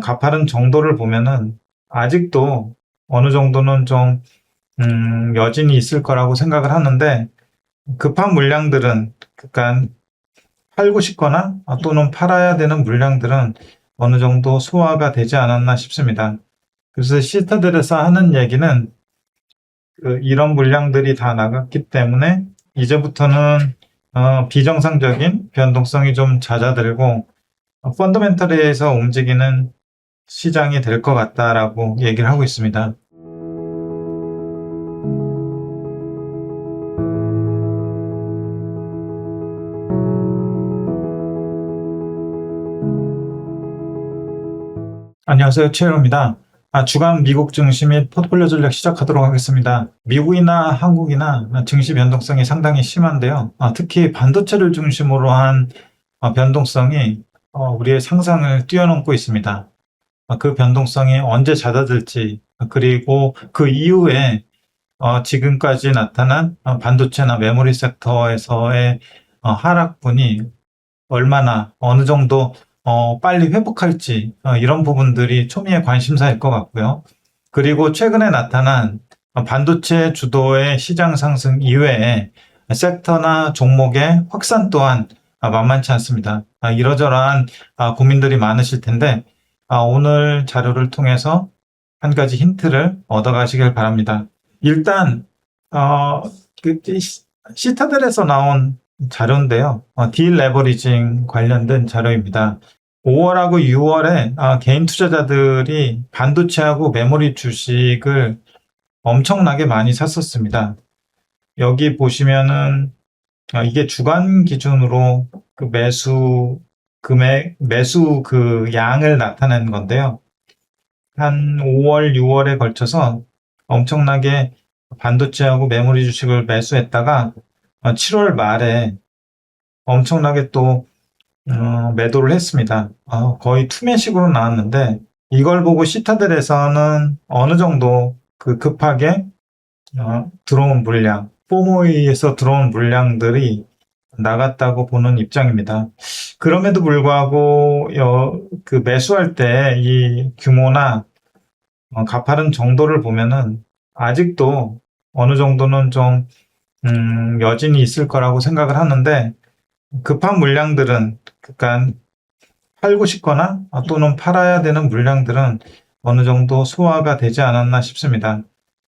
가파른 정도를 보면은 아직도 어느 정도는 좀 여진이 있을 거라고 생각을 하는데, 급한 물량들은, 그러니까 팔고 싶거나 또는 팔아야 되는 물량들은 어느 정도 소화가 되지 않았나 싶습니다. 그래서 시타들에서 하는 얘기는 이런 물량들이 다 나갔기 때문에 이제부터는 비정상적인 변동성이 좀 잦아들고 펀더멘털에서 움직이는 시장이 될 것 같다라고 얘기를 하고 있습니다. 안녕하세요. 최영입니다. 주간 미국 증시 및 포트폴리오 전략 시작하도록 하겠습니다. 미국이나 한국이나 증시 변동성이 상당히 심한데요. 특히 반도체를 중심으로 한 변동성이 우리의 상상을 뛰어넘고 있습니다. 그 변동성이 언제 잦아들지, 그리고 그 이후에 지금까지 나타난 반도체나 메모리 섹터에서의 하락분이 얼마나 어느 정도 빨리 회복할지 이런 부분들이 초미의 관심사일 것 같고요. 그리고 최근에 나타난 반도체 주도의 시장 상승 이외에 섹터나 종목의 확산 또한 만만치 않습니다. 이러저러한 고민들이 많으실 텐데 오늘 자료를 통해서 한 가지 힌트를 얻어가시길 바랍니다. 일단 그 시타델에서 나온 자료인데요. 딜레버리징 관련된 자료입니다. 5월하고 6월에 개인 투자자들이 반도체하고 메모리 주식을 엄청나게 많이 샀었습니다. 여기 보시면은 이게 주간 기준으로 그 매수 금액, 매수 그 양을 나타낸 건데요. 한 5월, 6월에 걸쳐서 엄청나게 반도체하고 메모리 주식을 매수했다가 7월 말에 엄청나게 또 매도를 했습니다. 거의 투매식으로 나왔는데 이걸 보고 시타들에서는 어느 정도 그 급하게 들어온 물량, 포모이에서 들어온 물량들이 나갔다고 보는 입장입니다. 그럼에도 불구하고 그 매수할 때 이 규모나 가파른 정도를 보면은 아직도 어느 정도는 좀 여진이 있을 거라고 생각을 하는데, 급한 물량들은, 그러니까 팔고 싶거나 또는 팔아야 되는 물량들은 어느 정도 소화가 되지 않았나 싶습니다.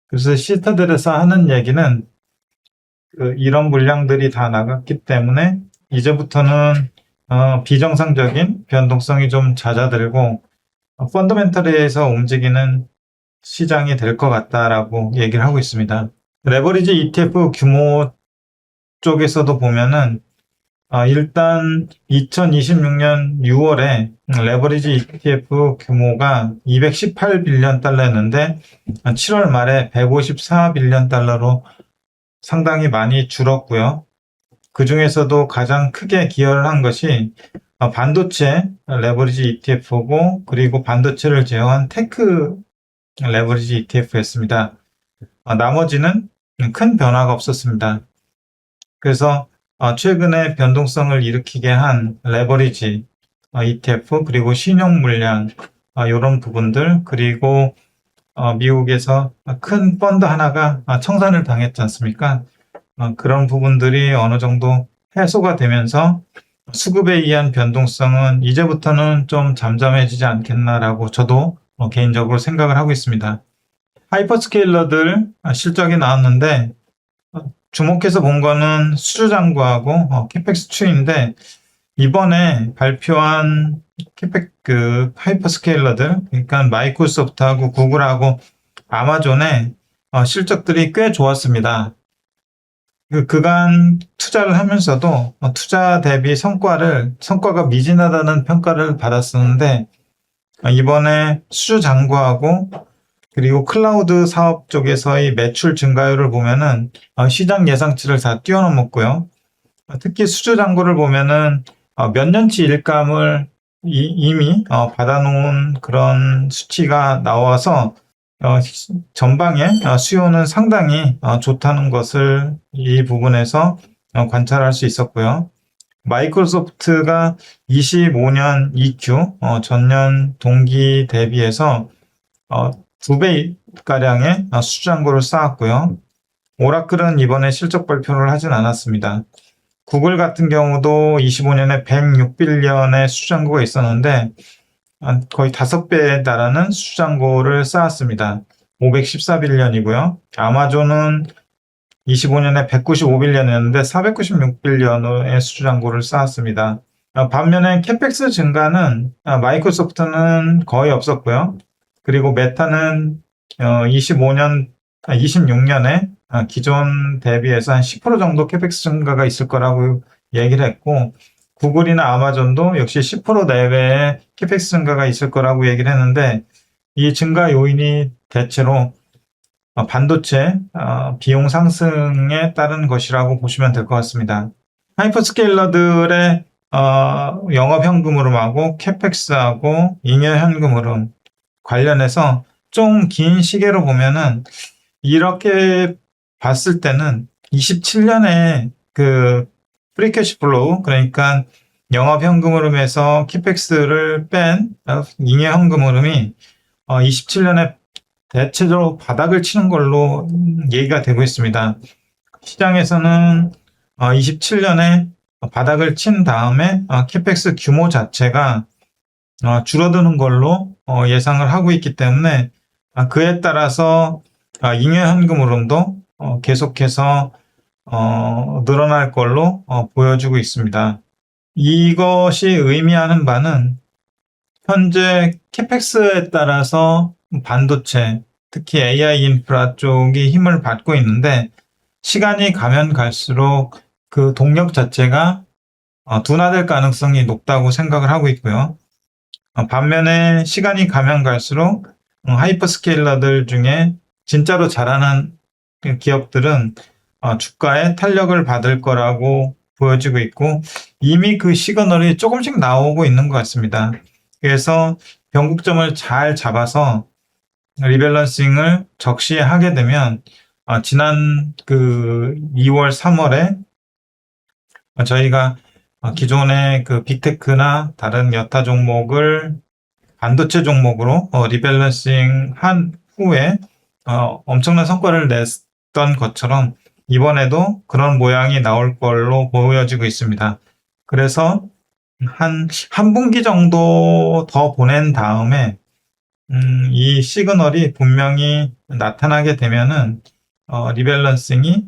그래서 시스터들에서 하는 얘기는 이런 물량들이 다 나갔기 때문에 이제부터는 비정상적인 변동성이 좀 잦아들고 펀더멘털에서 움직이는 시장이 될 것 같다라고 얘기를 하고 있습니다. 레버리지 ETF 규모 쪽에서도 보면은 일단 2026년 6월에 레버리지 ETF 규모가 218빌리언 달러였는데 7월 말에 154빌리언 달러로 상당히 많이 줄었고요. 그 중에서도 가장 크게 기여를 한 것이 반도체 레버리지 ETF고, 그리고 반도체를 제어한 테크 레버리지 ETF였습니다. 나머지는 큰 변화가 없었습니다. 그래서 최근에 변동성을 일으키게 한 레버리지 ETF, 그리고 신용 물량 이런 부분들, 그리고 미국에서 큰 펀드 하나가 청산을 당했지 않습니까? 그런 부분들이 어느 정도 해소가 되면서 수급에 의한 변동성은 이제부터는 좀 잠잠해지지 않겠나라고 저도 개인적으로 생각을 하고 있습니다. 하이퍼스케일러들 실적이 나왔는데 주목해서 본 거는 수주장구하고 캐펙스 추이인데, 이번에 발표한 그 하이퍼스케일러들, 그러니까 마이크로소프트하고 구글하고 아마존의 실적들이 꽤 좋았습니다. 그간 투자를 하면서도 투자 대비 성과가 미진하다는 평가를 받았었는데, 이번에 수주장구하고 그리고 클라우드 사업 쪽에서의 매출 증가율을 보면은 시장 예상치를 다 뛰어넘었고요. 특히 수주장구를 보면은 몇 년치 일감을 이미 받아놓은 그런 수치가 나와서 전방의 수요는 상당히 좋다는 것을 이 부분에서 관찰할 수 있었고요. 마이크로소프트가 25년 EQ, 전년 동기 대비해서 2배가량의 수주잔고를 쌓았고요. 오라클은 이번에 실적 발표를 하진 않았습니다. 구글 같은 경우도 25년에 106빌리언의 수주잔고가 있었는데 거의 5배에 달하는 수주잔고를 쌓았습니다. 514빌리언이고요. 아마존은 25년에 195빌리언이었는데 496빌리언의 수주잔고를 쌓았습니다. 반면에 캐펙스 증가는 마이크로소프트는 거의 없었고요. 그리고 메타는 26년에 기존 대비해서 한 10% 정도 캐펙스 증가가 있을 거라고 얘기를 했고, 구글이나 아마존도 역시 10% 내외의 캐펙스 증가가 있을 거라고 얘기를 했는데, 이 증가 요인이 대체로 반도체 비용 상승에 따른 것이라고 보시면 될 것 같습니다. 하이퍼스케일러들의 영업 현금 흐름하고 캐펙스하고 잉여 현금 흐름 관련해서 좀 긴 시계로 보면은 이렇게 봤을 때는 27년에 그 프리캐시 플로우, 그러니까 영업 현금 흐름에서 캐펙스를 뺀 잉여 현금 흐름이 27년에 대체적으로 바닥을 치는 걸로 얘기가 되고 있습니다. 시장에서는 27년에 바닥을 친 다음에 캐펙스 규모 자체가 줄어드는 걸로 예상을 하고 있기 때문에 그에 따라서 잉여 현금 흐름도 계속해서 늘어날 걸로 보여지고 있습니다. 이것이 의미하는 바는 현재 캐펙스에 따라서 반도체, 특히 AI 인프라 쪽이 힘을 받고 있는데 시간이 가면 갈수록 그 동력 자체가 둔화될 가능성이 높다고 생각을 하고 있고요. 반면에 시간이 가면 갈수록 하이퍼스케일러들 중에 진짜로 잘하는 기업들은 주가에 탄력을 받을 거라고 보여지고 있고 이미 그 시그널이 조금씩 나오고 있는 것 같습니다. 그래서 변곡점을 잘 잡아서 리밸런싱을 적시하게 되면 지난 그 2월, 3월에 저희가 기존의 그 빅테크나 다른 여타 종목을 반도체 종목으로 리밸런싱 한 후에 엄청난 성과를 냈던 것처럼 이번에도 그런 모양이 나올 걸로 보여지고 있습니다. 그래서 한 분기 정도 더 보낸 다음에 이 시그널이 분명히 나타나게 되면은 리밸런싱이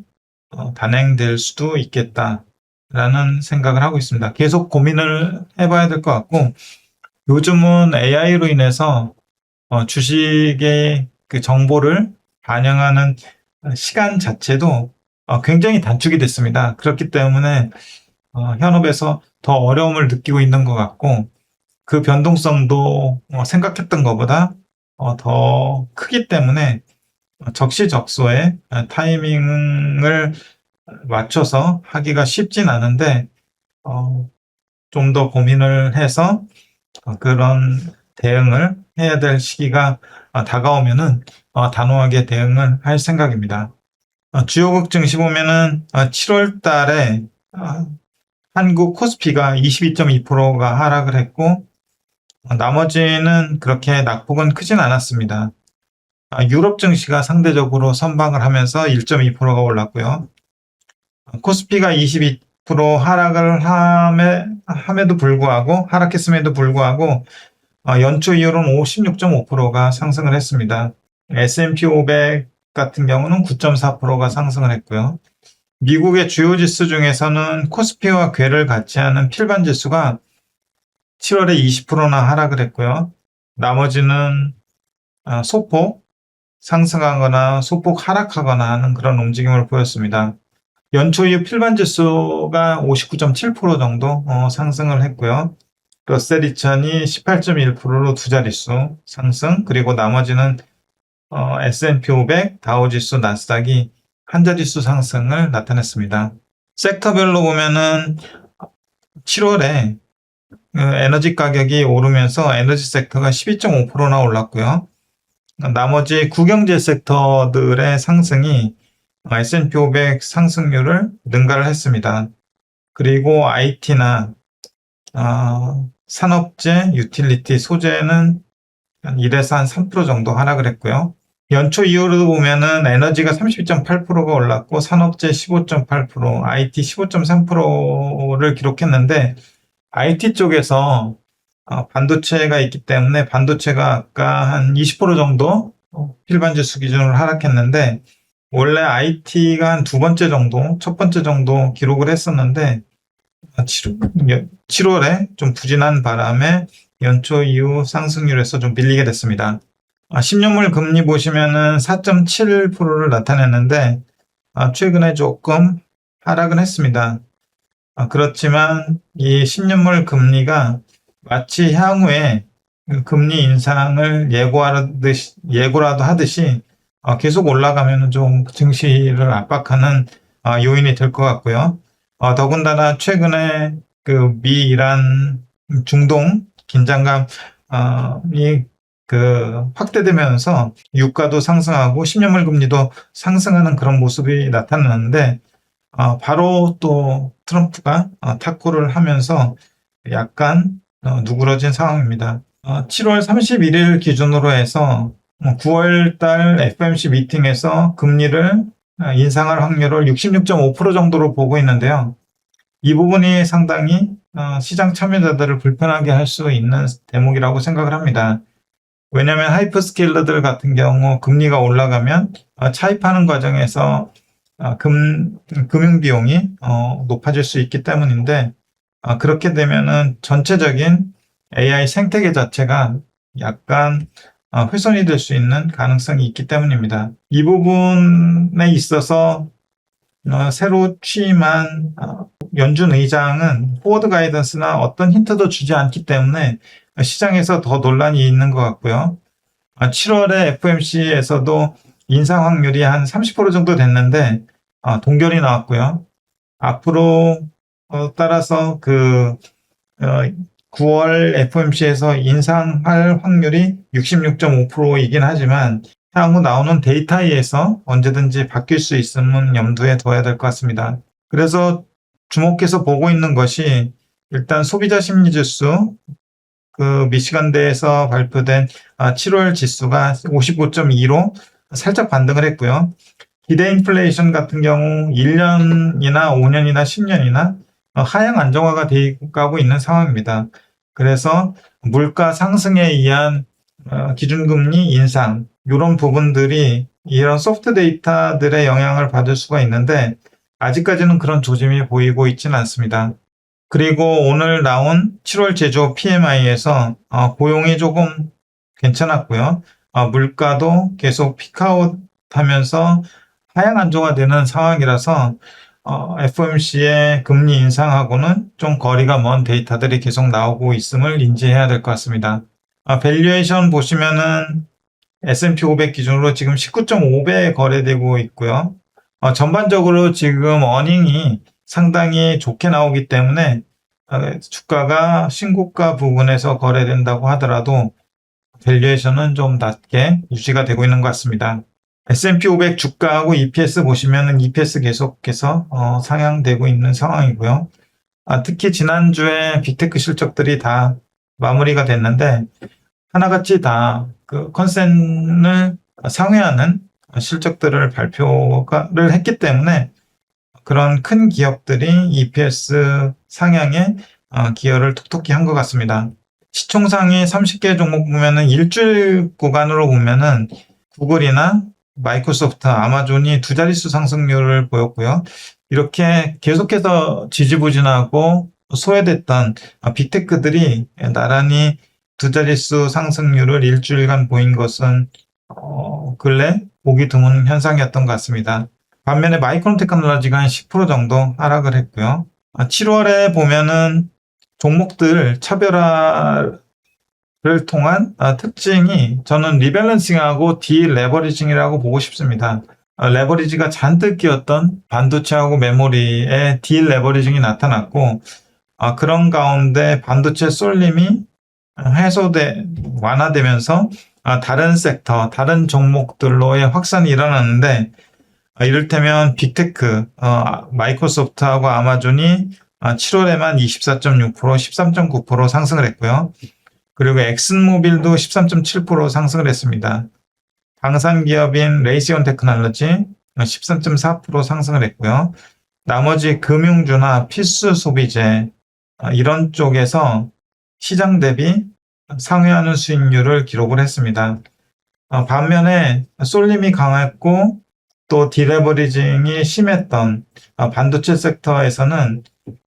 단행될 수도 있겠다라는 생각을 하고 있습니다. 계속 고민을 해봐야 될 것 같고 요즘은 AI로 인해서 주식의 그 정보를 반영하는 시간 자체도 굉장히 단축이 됐습니다. 그렇기 때문에 현업에서 더 어려움을 느끼고 있는 것 같고 그 변동성도 생각했던 것보다 더 크기 때문에 적시적소에 타이밍을 맞춰서 하기가 쉽진 않은데 좀 더 고민을 해서 그런 대응을 해야 될 시기가 다가오면은 단호하게 대응을 할 생각입니다. 주요국 증시 보면은 7월 달에 한국 코스피가 22.2%가 하락을 했고 나머지는 그렇게 낙폭은 크진 않았습니다. 유럽 증시가 상대적으로 선방을 하면서 1.2%가 올랐고요. 코스피가 22% 하락을 함에도 불구하고 하락했음에도 불구하고 연초 이후로는 56.5%가 상승을 했습니다. S&P 500 같은 경우는 9.4%가 상승을 했고요. 미국의 주요 지수 중에서는 코스피와 궤를 같이 하는 필반 지수가 7월에 20%나 하락을 했고요. 나머지는 소폭 상승하거나 소폭 하락하거나 하는 그런 움직임을 보였습니다. 연초 이후 필반 지수가 59.7% 정도 상승을 했고요. 러셀 2000이 18.1%로 두 자릿수 상승, 그리고 나머지는 S&P 500, 다우지수, 나스닥이 한 자릿수 상승을 나타냈습니다. 섹터별로 보면은 7월에 에너지 가격이 오르면서 에너지 섹터가 12.5%나 올랐고요. 나머지 구경제 섹터들의 상승이 S&P 500 상승률을 능가를 했습니다. 그리고 IT나 산업재, 유틸리티, 소재는 한 1에서 한 3% 정도 하락을 했고요. 연초 이후로 보면은 에너지가 32.8%가 올랐고 산업재 15.8%, IT 15.3%를 기록했는데 IT 쪽에서 반도체가 있기 때문에 반도체가 아까 한 20% 정도 필반지수 기준으로 하락했는데 원래 IT가 한 두 번째 정도, 첫 번째 정도 기록을 했었는데 7월에 좀 부진한 바람에 연초 이후 상승률에서 좀 밀리게 됐습니다. 10년물 금리 보시면은 4.7%를 나타냈는데 최근에 조금 하락은 했습니다. 그렇지만 이 10년물 금리가 마치 향후에 그 금리 인상을 예고라도 하듯이 계속 올라가면 좀 증시를 압박하는 요인이 될 것 같고요. 더군다나 최근에 그 미이란 중동 긴장감이 확대되면서 유가도 상승하고 10년물 금리도 상승하는 그런 모습이 나타나는데 바로 또 트럼프가 탁구를 하면서 약간 누그러진 상황입니다. 7월 31일 기준으로 해서 9월 달 FOMC 미팅에서 금리를 인상할 확률을 66.5% 정도로 보고 있는데요. 이 부분이 상당히 시장 참여자들을 불편하게 할 수 있는 대목이라고 생각을 합니다. 왜냐하면 하이퍼스케일러들 같은 경우 금리가 올라가면 차입하는 과정에서 금융 비용이 높아질 수 있기 때문인데 그렇게 되면은 전체적인 AI 생태계 자체가 약간 훼손이 될 수 있는 가능성이 있기 때문입니다. 이 부분에 있어서 새로 취임한 연준 의장은 포워드 가이던스나 어떤 힌트도 주지 않기 때문에 시장에서 더 논란이 있는 것 같고요. 7월에 FOMC에서도 인상 확률이 한 30% 정도 됐는데 동결이 나왔고요. 앞으로 따라서 9월 FOMC에서 인상할 확률이 66.5%이긴 하지만 향후 나오는 데이터에 의해서 언제든지 바뀔 수 있음은 염두에 둬야 될 것 같습니다. 그래서 주목해서 보고 있는 것이 일단 소비자 심리지수, 미시간대에서 발표된 7월 지수가 55.2로 살짝 반등을 했고요. 기대 인플레이션 같은 경우 1년이나 5년이나 10년이나 하향 안정화가 되어 가고 있는 상황입니다. 그래서 물가 상승에 의한 기준금리 인상 이런 부분들이 이런 소프트 데이터들의 영향을 받을 수가 있는데 아직까지는 그런 조짐이 보이고 있지는 않습니다. 그리고 오늘 나온 7월 제조 PMI에서 고용이 조금 괜찮았고요. 물가도 계속 피크아웃 하면서 하향 안정화되는 상황이라서 FOMC의 금리 인상하고는 좀 거리가 먼 데이터들이 계속 나오고 있음을 인지해야 될 것 같습니다. 밸류에이션 보시면은 S&P 500 기준으로 지금 19.5배에 거래되고 있고요. 전반적으로 지금 어닝이 상당히 좋게 나오기 때문에 주가가 신고가 부분에서 거래된다고 하더라도 밸류에이션은 좀 낮게 유지가 되고 있는 것 같습니다. S&P 500 주가하고 EPS 보시면은 EPS 계속해서 상향되고 있는 상황이고요. 특히 지난주에 빅테크 실적들이 다 마무리가 됐는데 하나같이 다 그 컨센을 상회하는 실적들을 발표를 했기 때문에 그런 큰 기업들이 EPS 상향에 기여를 톡톡히 한 것 같습니다. 시총상위 30개 종목 보면은 일주일 구간으로 보면은 구글이나 마이크로소프트, 아마존이 두 자릿수 상승률을 보였고요. 이렇게 계속해서 지지부진하고 소외됐던 빅테크들이 나란히 두 자릿수 상승률을 일주일간 보인 것은 근래 보기 드문 현상이었던 것 같습니다. 반면에 마이크론 테크놀로지가 한 10% 정도 하락을 했고요. 7월에 보면은 종목들 차별화를 통한 특징이 저는 리밸런싱하고 디레버리징이라고 보고 싶습니다. 레버리지가 잔뜩 끼었던 반도체하고 메모리에 디레버리징이 나타났고 그런 가운데 반도체 쏠림이 완화되면서 다른 섹터, 다른 종목들로의 확산이 일어났는데 이를테면 빅테크, 마이크로소프트하고 아마존이 7월에만 24.6%, 13.9% 상승을 했고요. 그리고 엑슨모빌도 13.7% 상승을 했습니다. 방산기업인 레이시온 테크놀로지 13.4% 상승을 했고요. 나머지 금융주나 필수 소비재 이런 쪽에서 시장 대비 상회하는 수익률을 기록을 했습니다. 반면에 쏠림이 강했고 또 디레버리징이 심했던 반도체 섹터에서는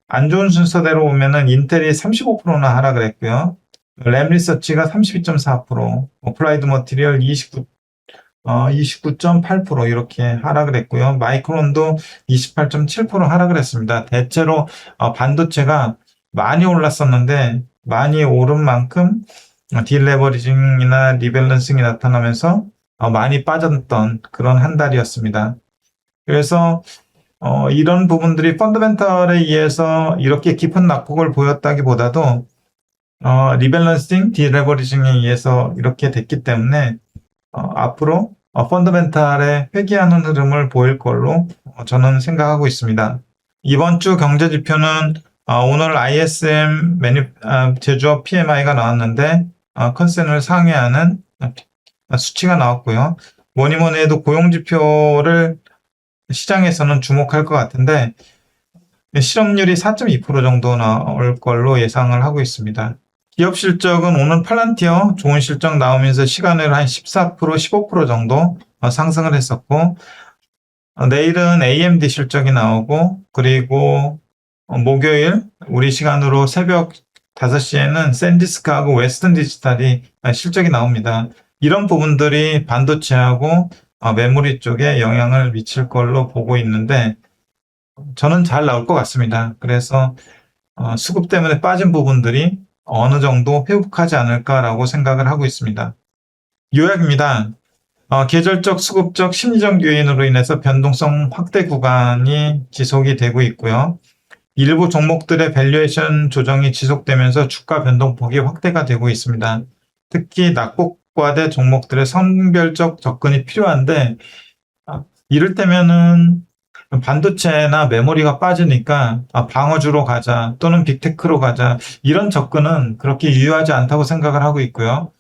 안 좋은 순서대로 보면은 인텔이 35%나 하락을 했고요. 램리서치가 32.4%, 어플라이드 머티리얼 29.8% 이렇게 하락을 했고요. 마이크론도 28.7% 하락을 했습니다. 대체로 반도체가 많이 올랐었는데 많이 오른 만큼 딜레버리징이나 리밸런싱이 나타나면서 많이 빠졌던 그런 한 달이었습니다. 그래서 이런 부분들이 펀더멘털에 의해서 이렇게 깊은 낙폭을 보였다기보다도 리밸런싱, 딜레버리징에 의해서 이렇게 됐기 때문에 앞으로 펀더멘탈에 회귀하는 흐름을 보일 걸로 저는 생각하고 있습니다. 이번 주 경제 지표는 오늘 ISM 제조업 PMI가 나왔는데 컨센을 상회하는 수치가 나왔고요. 뭐니 해도 고용 지표를 시장에서는 주목할 것 같은데 실업률이 4.2% 정도 나올 걸로 예상을 하고 있습니다. 기업 실적은 오늘 팔란티어 좋은 실적 나오면서 시간으로 한 14%, 15% 정도 상승을 했었고 내일은 AMD 실적이 나오고 그리고 목요일 우리 시간으로 새벽 5시에는 샌디스크하고 웨스턴 디지털이 실적이 나옵니다. 이런 부분들이 반도체하고 메모리 쪽에 영향을 미칠 걸로 보고 있는데 저는 잘 나올 것 같습니다. 그래서 수급 때문에 빠진 부분들이 어느 정도 회복하지 않을까라고 생각을 하고 있습니다. 요약입니다. 계절적, 수급적, 심리적 요인으로 인해서 변동성 확대 구간이 지속이 되고 있고요. 일부 종목들의 밸류에이션 조정이 지속되면서 주가 변동폭이 확대가 되고 있습니다. 특히 낙폭과대 종목들의 선별적 접근이 필요한데 이럴 때면은 반도체나 메모리가 빠지니까 방어주로 가자 또는 빅테크로 가자 이런 접근은 그렇게 유효하지 않다고 생각을 하고 있고요.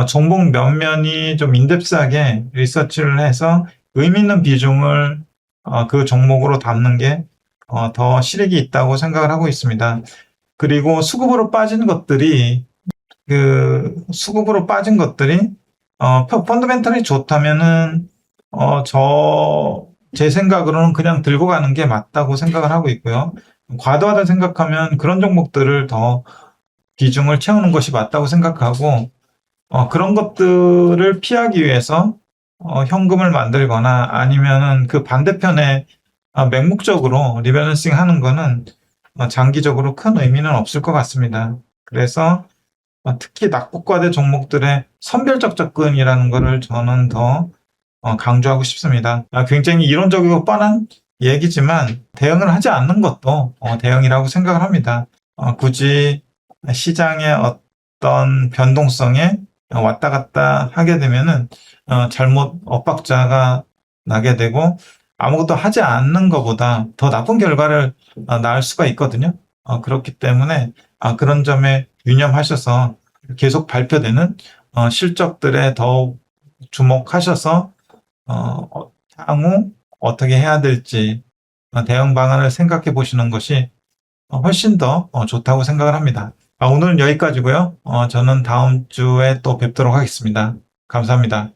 종목 몇 면이 좀 인덱스하게 리서치를 해서 의미 있는 비중을 그 종목으로 담는 게 더 실익이 있다고 생각을 하고 있습니다. 그리고 수급으로 빠진 것들이 펀더멘털이 좋다면은 제 생각으로는 그냥 들고 가는 게 맞다고 생각을 하고 있고요. 과도하다 생각하면 그런 종목들을 더 비중을 채우는 것이 맞다고 생각하고 그런 것들을 피하기 위해서 현금을 만들거나 아니면은 그 반대편에 맹목적으로 리밸런싱 하는 거는 장기적으로 큰 의미는 없을 것 같습니다. 그래서 특히 낙폭과대 종목들의 선별적 접근이라는 거를 저는 더 강조하고 싶습니다. 굉장히 이론적이고 뻔한 얘기지만 대응을 하지 않는 것도 대응이라고 생각을 합니다. 굳이 시장의 어떤 변동성에 왔다 갔다 하게 되면은 잘못 엇박자가 나게 되고 아무것도 하지 않는 것보다 더 나쁜 결과를 낳을 수가 있거든요. 그렇기 때문에 그런 점에 유념하셔서 계속 발표되는 실적들에 더욱 주목하셔서 향후 어떻게 해야 될지 대응 방안을 생각해 보시는 것이 훨씬 더 좋다고 생각을 합니다. 오늘은 여기까지고요. 저는 다음 주에 또 뵙도록 하겠습니다. 감사합니다.